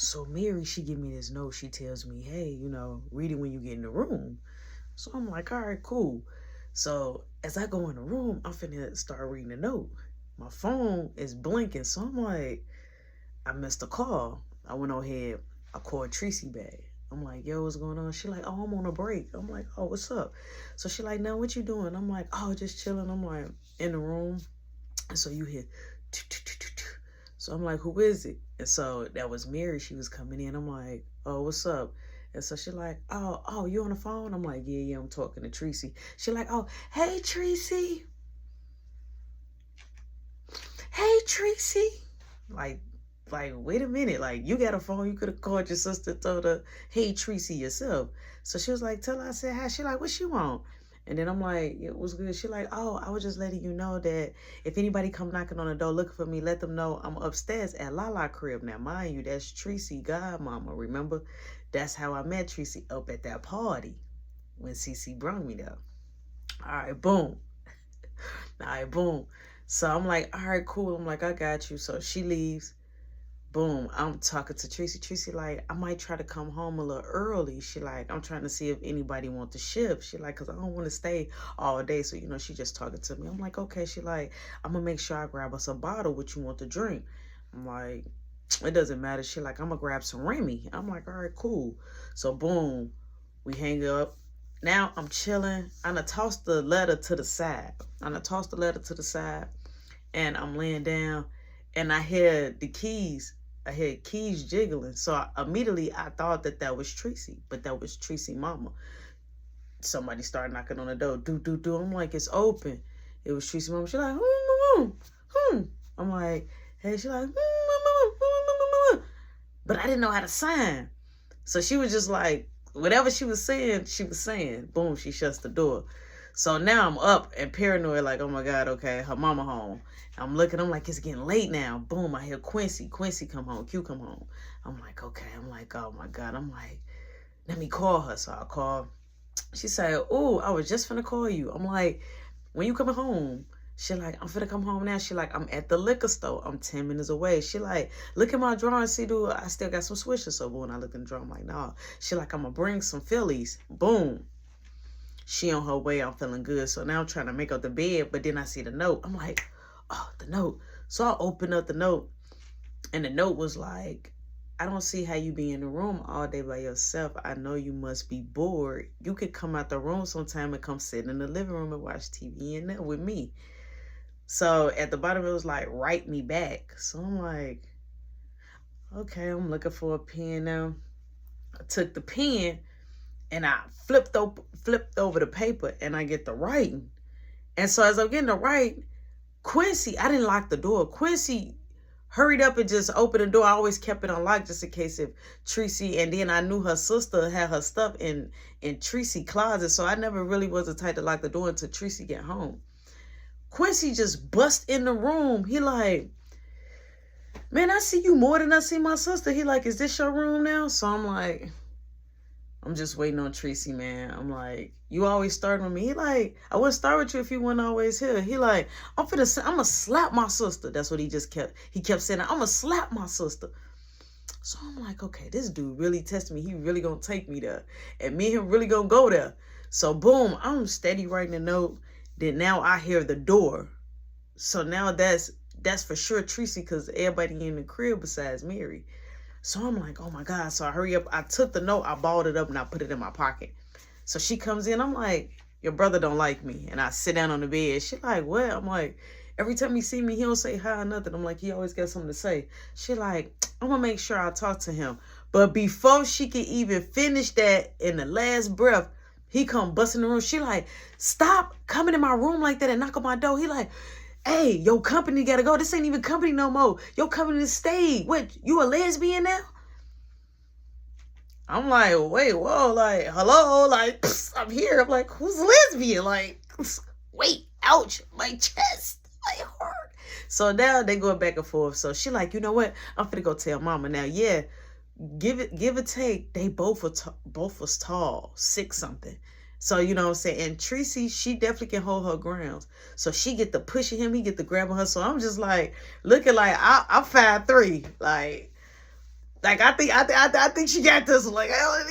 So Mary, she give me this note. She tells me, hey, read it when you get in the room. So I'm like, all right, cool. So as I go in the room, I'm finna start reading the note. My phone is blinking. So I'm like, I missed a call. I went ahead. I called Tracy back. I'm like, yo, what's going on? She like, oh, I'm on a break. I'm like, oh, what's up? So she like, now what you doing? I'm like, oh, just chilling. I'm like, in the room. And so you hear, so I'm like, who is it? And so that was Mary. She was coming in. I'm like, oh, what's up? And so she like, oh, you on the phone? I'm like, yeah, I'm talking to Tracy. She like, oh, hey, Tracy. Hey, Tracy. Like, wait a minute. Like, you got a phone. You could have called your sister, told her, hey, Tracy, yourself. So she was like, tell her I said hi. She like, what she want? And then I'm like, it was good. She like, oh, I was just letting you know that if anybody come knocking on the door looking for me, let them know I'm upstairs at Lala crib. Now, mind you, that's Tracy godmama. Remember? That's how I met Tracy, up at that party when Cece brought me there. All right, boom. All right, boom. So I'm like, all right, cool. I'm like, I got you. So she leaves. Boom, I'm talking to Tracy. Tracy like, I might try to come home a little early. She like, I'm trying to see if anybody want to shift. She like, because I don't want to stay all day. So, she just talking to me. I'm like, okay. She like, I'm going to make sure I grab us a bottle. What you want to drink? I'm like, it doesn't matter. She like, I'm going to grab some Remy. I'm like, all right, cool. So, boom, we hang up. Now I'm chilling. I'm going to toss the letter to the side. And I'm laying down. And I hear the keys. I heard keys jiggling. So immediately I thought that was Tracy, but that was Tracy mama. Somebody started knocking on the door. Do. I'm like, it's open. It was Tracy mama. She like, I'm like, hey, she like, but I didn't know how to sign. So she was just like, whatever she was saying. Boom, she shuts the door. So now I'm up and paranoid, like, oh my God, okay, her mama home. I'm looking, I'm like, it's getting late now. Boom, I hear Quincy come home, Q come home. I'm like, okay, I'm like, oh my God. I'm like, let me call her. So I call. She said, oh, I was just finna call you. I'm like, when you coming home? She like, I'm finna come home now. She like, I'm at the liquor store. I'm 10 minutes away. She like, look at my drawer and see, do I still got some swishers. So when I look in the drawer, I'm like, nah. She like, I'm gonna bring some Phillies. Boom. She on her way. I'm feeling good. So now I'm trying to make up the bed, but then I see the note. I'm like, oh, the note. So I open up the note, and the note was like, I don't see how you be in the room all day by yourself. I know you must be bored. You could come out the room sometime and come sit in the living room and watch TV in there with me. So at the bottom, it was like, write me back. So I'm like, okay, I'm looking for a pen now. I took the pen and I flipped over the paper and I get the writing. And so as I'm getting the writing, Quincy, I didn't lock the door. Quincy hurried up and just opened the door. I always kept it unlocked just in case if Tracy, and then I knew her sister had her stuff in Tracy closet. So I never really was the type to lock the door until Tracy get home. Quincy just bust in the room. He like, man, I see you more than I see my sister. He like, is this your room now? So I'm like, I'm just waiting on Tracy, man. I'm like, you always start with me. He like, I wouldn't start with you if you weren't always here. He like, I'm gonna slap my sister. That's what he kept saying. I'm gonna slap my sister. So I'm like, okay, this dude really tested me. He really gonna take me there. And me and him really gonna go there. So boom, I'm steady writing a note. Then now I hear the door. So now that's for sure Tracy, because everybody in the crib besides Mary. So I'm like, oh my God. So I hurry up. I took the note, I balled it up, and I put it in my pocket. So she comes in. I'm like, your brother don't like me. And I sit down on the bed. She like, what? I'm like, every time he see me, he don't say hi or nothing. I'm like, he always got something to say. She like, I'm going to make sure I talk to him. But before she could even finish that, in the last breath, he come busting the room. She like, stop coming in my room like that and knock on my door. He like, hey, your company gotta go. This ain't even company no more. Your company stayed. What, you a lesbian now? I'm like, wait, whoa, like, hello, like, I'm here. I'm like, who's lesbian? Like, wait, ouch, my chest, my heart. So now they go back and forth. So she like, you know what? I'm finna go tell mama. Now, yeah, give or take, they both was tall, 6 something. So, you know what I'm saying? And Tracy, she definitely can hold her grounds. So she get the pushing him, he get the grabbing her. So I'm just like, looking like, I'm 5'3". Like, Like, I think she got this. Like, I want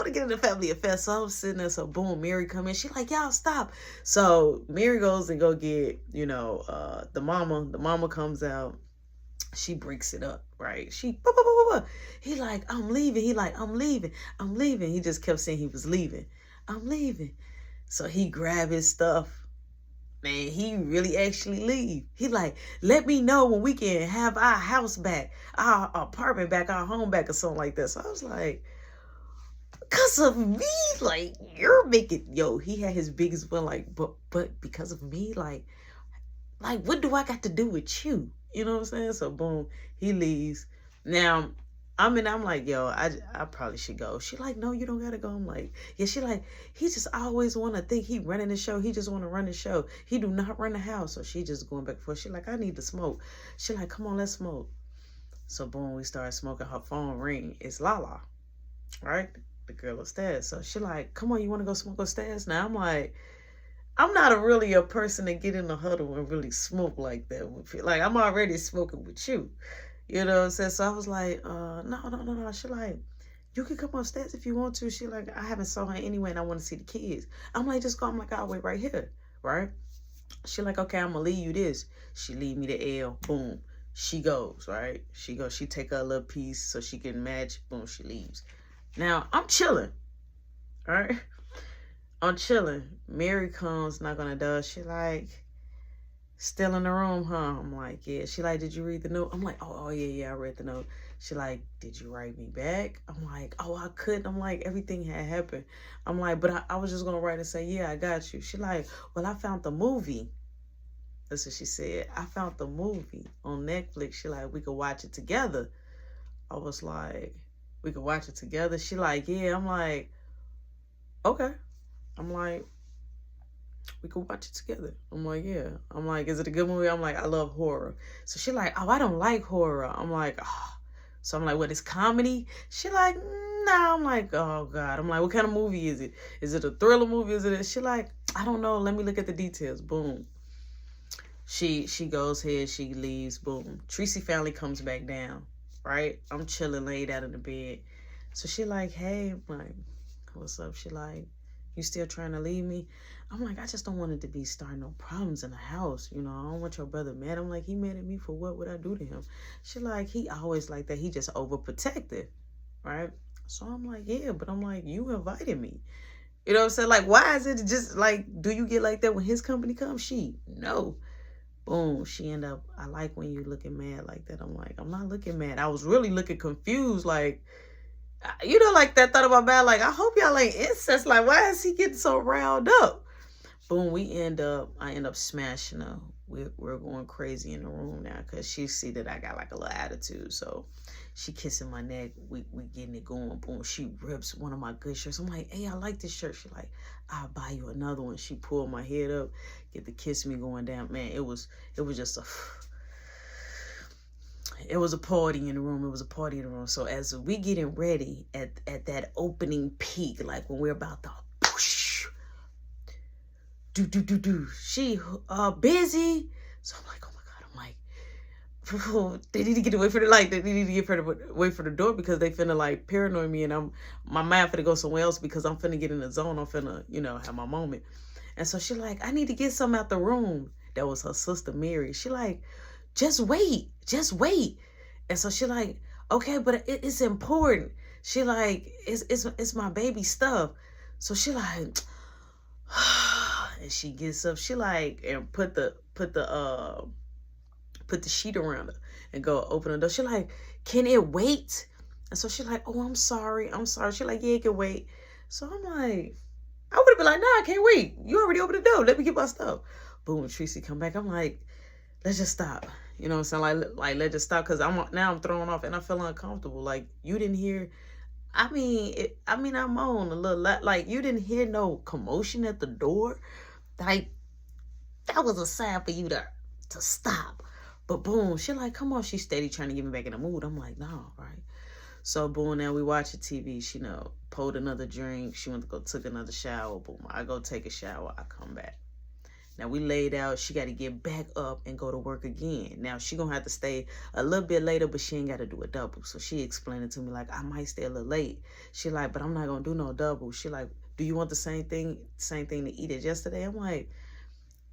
to get in the family affair. So I'm sitting there. So boom, Mary come in. She like, y'all stop. So Mary goes and go get, the mama. The mama comes out. She breaks it up, right? He like, I'm leaving. He like, I'm leaving. I'm leaving. He just kept saying he was leaving. I'm leaving. So he grabbed his stuff. Man, he really actually leave. He like, let me know when we can have our house back, our apartment back, our home back, or something like that. So I was like, because of me, like, you're making, he had his biggest one, like, but because of me, like, what do I got to do with you? You know what I'm saying? So boom, he leaves. Now, I'm like, I probably should go. She like, no, you don't gotta go. I'm like, yeah. She like, he just always want to think he running the show. He just want to run the show. He do not run the house. So she just going back and forth. She like, I need to smoke. She like, come on, let's smoke. So boom, we started smoking. Her phone ring. It's Lala, right? The girl upstairs. So she like, come on, you want to go smoke upstairs? Now I'm like, I'm not really a person to get in the huddle and really smoke like that with you. Like, I'm already smoking with you. You know what I'm saying? So I was like, no. She like, you can come upstairs if you want to. She like, I haven't saw her anyway and I want to see the kids. I'm like, just go. I'm like, I'll wait right here. Right? She like, okay, I'm going to leave you this. She leave me the L. Boom. She goes, right? She take her a little piece so she can match. Boom, she leaves. Now, I'm chilling. All right? I'm chilling. Mary comes, knock on the door. She like, still in the room, huh? I'm like, yeah. She like, did you read the note? I'm like, oh yeah, I read the note. She like, did you write me back? I'm like, oh, I couldn't. I'm like, everything had happened. I'm like, but I was just going to write and say, yeah, I got you. She like, well, I found the movie. That's what she said. I found the movie on Netflix. She like, we could watch it together. I was like, we could watch it together? She like, yeah. I'm like, okay. I'm like, we could watch it together. I'm like, yeah. I'm like, is it a good movie? I'm like, I love horror. So she like, oh, I don't like horror. I'm like, oh. So I'm like, what, is comedy? She like, nah. I'm like, oh God. I'm like, what kind of movie is it? Is it a thriller movie? Is it? She like, I don't know. Let me look at the details. Boom. She goes here. She leaves. Boom. Tracy family comes back down. Right? I'm chilling, laid out in the bed. So she like, hey, I'm like, what's up? She like, you still trying to leave me? I'm like, I just don't want it to be starting no problems in the house. I don't want your brother mad. I'm like, he mad at me for what would I do to him? She like, he always like that. He just overprotective, right? So I'm like, yeah, but I'm like, you invited me. You know what I'm saying? Like, why is it just like, do you get like that when his company comes? No. Boom, she end up, I like when you looking mad like that. I'm like, I'm not looking mad. I was really looking confused, like, like that thought about bad, like, I hope y'all ain't incest. Like, why is he getting so riled up? Boom, I end up smashing her. We're going crazy in the room now because she see that I got like a little attitude. So she kissing my neck. We getting it going. Boom, she rips one of my good shirts. I'm like, hey, I like this shirt. She like, I'll buy you another one. She pulled my head up, get the kiss me going down. Man, it was just it was a party in the room. It was a party in the room. So as we getting ready at that opening peak, like when we're about to push, she busy. So I'm like, oh my God. I'm like, they need to get away from the light. They need to get away from the door because they finna like paranoid me, and my mind finna go somewhere else because I'm finna get in the zone. I'm finna, have my moment. And so she like, I need to get some out the room. That was her sister Mary. She like, just wait. And so she like, okay, but it's important. She like, it's my baby stuff. So she like, and she gets up. She like, and put the sheet around her and go open the door. She like, can it wait? And so she like, oh, I'm sorry. She like, yeah, it can wait. So I'm like, I would have been like, nah, I can't wait. You already opened the door. Let me get my stuff. Boom, Tracy come back. I'm like, let's just stop. You know what I'm saying? Like let's just stop because I'm thrown off and I feel uncomfortable. Like, you didn't hear. I'm on a little like you didn't hear no commotion at the door. Like, that was a sign for you to stop. But boom, she like, come on. She's steady trying to get me back in the mood. I'm like, no, right? So boom, now we watch the TV. She pulled another drink. She went to go took another shower. Boom, I go take a shower. I come back. Now we laid out. She got to get back up and go to work again. Now she gonna have to stay a little bit later, but she ain't got to do a double. So she explained it to me like, I might stay a little late. She like, but I'm not gonna do no double. She like, do you want the same thing to eat as yesterday? I'm like,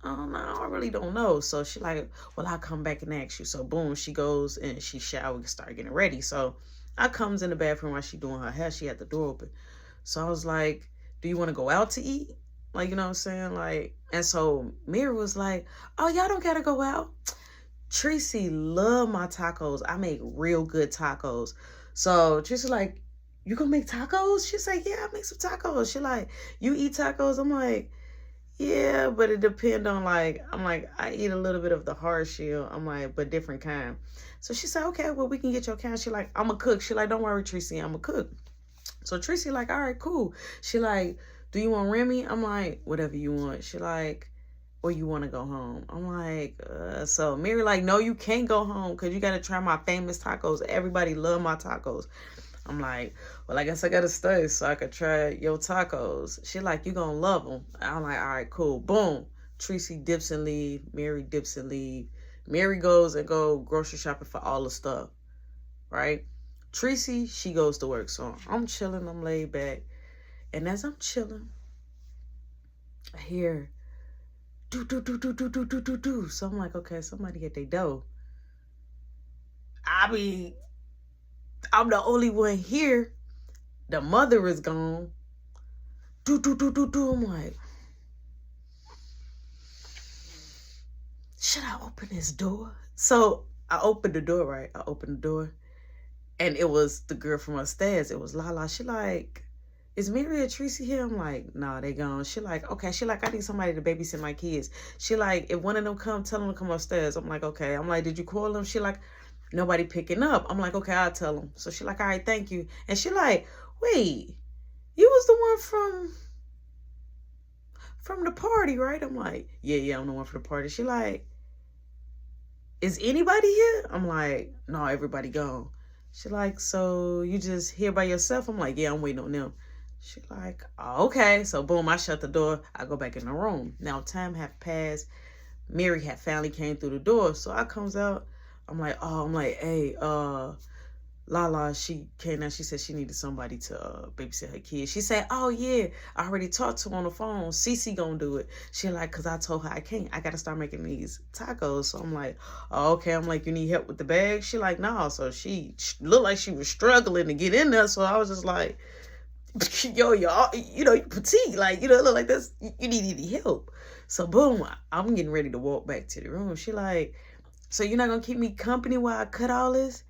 I don't know. I really don't know. So she like, well, I'll come back and ask you. So boom, she goes and she showers and start getting ready. So I comes in the bathroom while she doing her hair. She had the door open. So I was like, do you want to go out to eat? Like, you know what I'm saying? Like, and so Mary was like, oh, y'all don't gotta go out. Tracy love my tacos. I make real good tacos. So Tracy like, you gonna make tacos? She's like, yeah, I make some tacos. She like, you eat tacos? I'm like, yeah, but it depend on like, I'm like, I eat a little bit of the hard shell. I'm like, but different kind. So she said, okay, well, we can get your kind. She like, I'm a cook. She like, don't worry, Tracy, I'm a cook. So Tracy like, all right, cool. She like, do you want Remy? I'm like, whatever you want. She like, or you want to go home? I'm like, so Mary like, no, you can't go home because you got to try my famous tacos. Everybody love my tacos. I'm like, well, I guess I got to stay so I could try your tacos. She like, you going to love them. I'm like, all right, cool. Boom. Tracy dips and leave. Mary dips and leave. Mary goes and go grocery shopping for all the stuff, right? Tracy, she goes to work. So I'm chilling. I'm laid back. And as I'm chilling, I hear do, do, do, do, do, do, do, do, do. So I'm like, okay, somebody get their dough. I mean, I'm the only one here. The mother is gone. Do, do, do, do, do. I'm like, should I open this door? So I opened the door, right? I opened the door. And it was the girl from upstairs. It was Lala. She like, is Mary or Tracy here? I'm like, nah, they gone. She like, okay. She like, I need somebody to babysit my kids. She like, if one of them come, tell them to come upstairs. I'm like, okay. I'm like, did you call them? She like, nobody picking up. I'm like, okay, I'll tell them. So she like, all right, thank you. And she like, wait, you was the one from the party, right? I'm like, yeah, I'm the one for the party. She like, is anybody here? I'm like, no, everybody gone. She like, so you just here by yourself? I'm like, yeah, I'm waiting on them. She like, oh, okay. So boom, I shut the door. I go back in the room. Now time have passed. Mary had finally came through the door. So I comes out. I'm like, hey, Lala, she came out. She said she needed somebody to babysit her kids. She said, oh yeah, I already talked to her on the phone. Cece gonna do it. She like, cause I told her I can't. I gotta start making these tacos. So I'm like, oh, okay. I'm like, you need help with the bag? She like, no. So she looked like she was struggling to get in there. So I was just like, yo, y'all, you know, you petite, like, you know, look like this. You need any help? So boom, I'm getting ready to walk back to the room. She like, so you're not gonna keep me company while I cut all this?